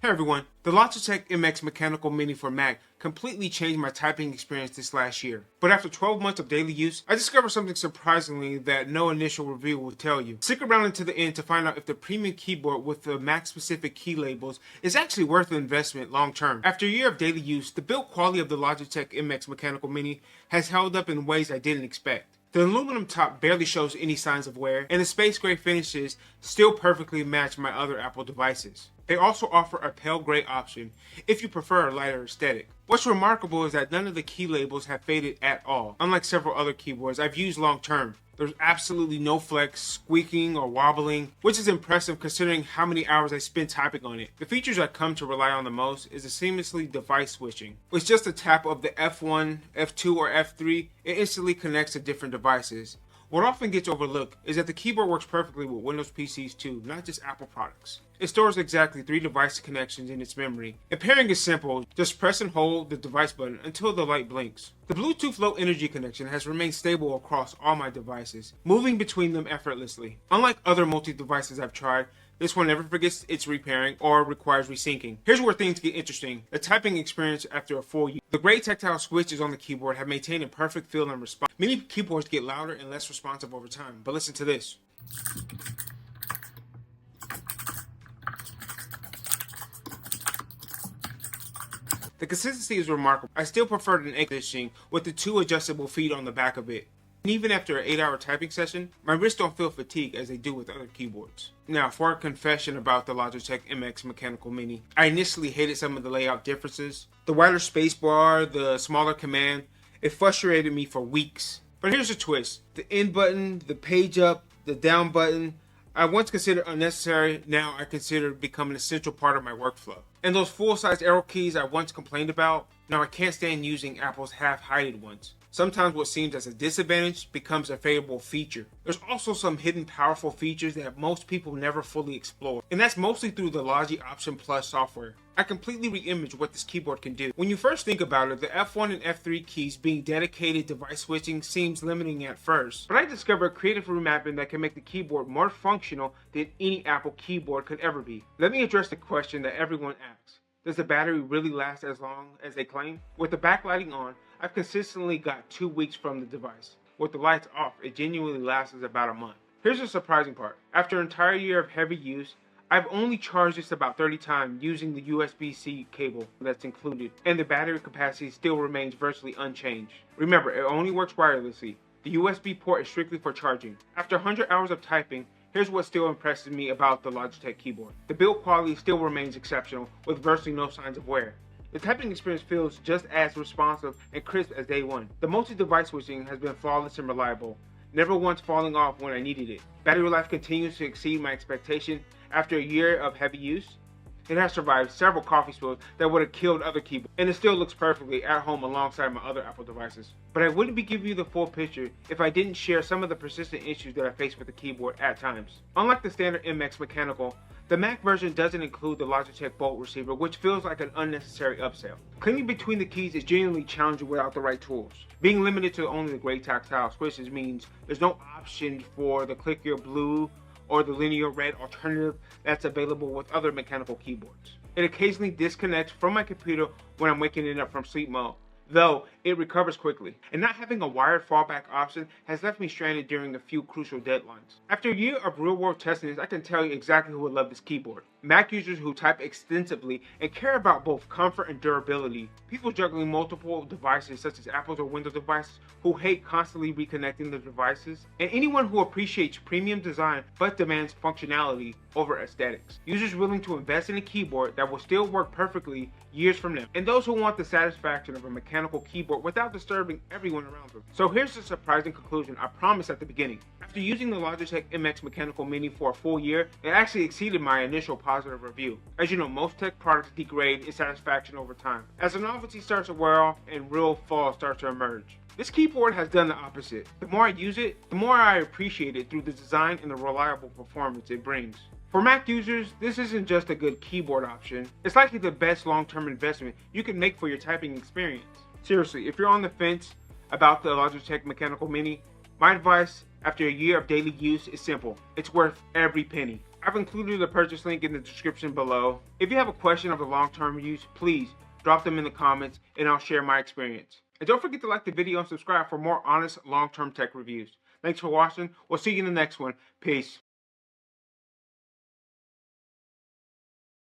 Hey everyone, the Logitech MX Mechanical Mini for Mac completely changed my typing experience this last year. But after 12 months of daily use, I discovered something surprisingly that no initial review will tell you. Stick around until the end to find out if the premium keyboard with the Mac-specific key labels is actually worth the investment long term. After a year of daily use, the build quality of the Logitech MX Mechanical Mini has held up in ways I didn't expect. The aluminum top barely shows any signs of wear, and the space gray finishes still perfectly match my other Apple devices. They also offer a pale gray option if you prefer a lighter aesthetic. What's remarkable is that none of the key labels have faded at all, unlike several other keyboards I've used long term. There's absolutely no flex, squeaking, or wobbling, which is impressive considering how many hours I spend typing on it. The features I come to rely on the most is the seamlessly device switching. With just a tap of the F1, F2, or F3, it instantly connects to different devices. What often gets overlooked is that the keyboard works perfectly with Windows PCs too, not just Apple products. It stores exactly 3 device connections in its memory, and pairing is simple. Just press and hold the device button until the light blinks. The Bluetooth Low Energy connection has remained stable across all my devices, moving between them effortlessly. Unlike other multi-devices I've tried, this one never forgets its repairing or requires resyncing. Here's where things get interesting: the typing experience after a full use. The great tactile switches on the keyboard have maintained a perfect feel and response. Many keyboards get louder and less responsive over time, but listen to this. The consistency is remarkable. I still prefer the ankle positioning with the 2 adjustable feet on the back of it. And even after an 8-hour typing session, my wrists don't feel fatigued as they do with other keyboards. Now, for a confession about the Logitech MX Mechanical Mini, I initially hated some of the layout differences. The wider spacebar, the smaller command, it frustrated me for weeks. But here's the twist: the end button, the page up, the down button, I once considered unnecessary, now I consider becoming an essential part of my workflow. And those full-size arrow keys I once complained about, now I can't stand using Apple's half-heighted ones. Sometimes what seems as a disadvantage becomes a favorable feature. There's also some hidden powerful features that most people never fully explore, and that's mostly through the Logi Option Plus software. I completely re-imaged what this keyboard can do. When you first think about it, the F1 and F3 keys being dedicated device switching seems limiting at first, but I discovered creative remapping that can make the keyboard more functional than any Apple keyboard could ever be. Let me address the question that everyone asks: does the battery really last as long as they claim? With the backlighting on, I've consistently got 2 weeks from the device. With the lights off, it genuinely lasts about a month. Here's the surprising part: after an entire year of heavy use, I've only charged this about 30 times using the USB-C cable that's included, and the battery capacity still remains virtually unchanged. Remember, it only works wirelessly. The USB port is strictly for charging. After 100 hours of typing, here's what still impresses me about the Logitech keyboard. The build quality still remains exceptional, with virtually no signs of wear. The typing experience feels just as responsive and crisp as day one. The multi-device switching has been flawless and reliable, never once falling off when I needed it. Battery life continues to exceed my expectation. After a year of heavy use, it has survived several coffee spills that would have killed other keyboards, and it still looks perfectly at home alongside my other Apple devices. But I wouldn't be giving you the full picture if I didn't share some of the persistent issues that I face with the keyboard at times. Unlike the standard MX Mechanical, the Mac version doesn't include the Logitech Bolt receiver, which feels like an unnecessary upsell. Clicking between the keys is genuinely challenging without the right tools. Being limited to only the gray tactile switches means there's no option for the click your blue or the linear red alternative that's available with other mechanical keyboards. It occasionally disconnects from my computer when I'm waking it up from sleep mode, though it recovers quickly. And not having a wired fallback option has left me stranded during a few crucial deadlines. After a year of real-world testing, I can tell you exactly who would love this keyboard. Mac users who type extensively and care about both comfort and durability. People juggling multiple devices such as Apple's or Windows devices who hate constantly reconnecting the devices. And anyone who appreciates premium design but demands functionality over aesthetics. Users willing to invest in a keyboard that will still work perfectly years from now. And those who want the satisfaction of a mechanical keyboard without disturbing everyone around them. So here's the surprising conclusion I promised at the beginning. After using the Logitech MX Mechanical Mini for a full year, it actually exceeded my initial positive review. As you know, most tech products degrade in satisfaction over time, as the novelty starts to wear off and real flaws start to emerge. This keyboard has done the opposite. The more I use it, the more I appreciate it through the design and the reliable performance it brings. For Mac users, this isn't just a good keyboard option, it's likely the best long-term investment you can make for your typing experience. Seriously, if you're on the fence about the Logitech Mechanical Mini, my advice after a year of daily use is simple: it's worth every penny. I've included a purchase link in the description below. If you have a question of the long-term use, please drop them in the comments and I'll share my experience. And don't forget to like the video and subscribe for more honest long-term tech reviews. Thanks for watching. We'll see you in the next one. Peace.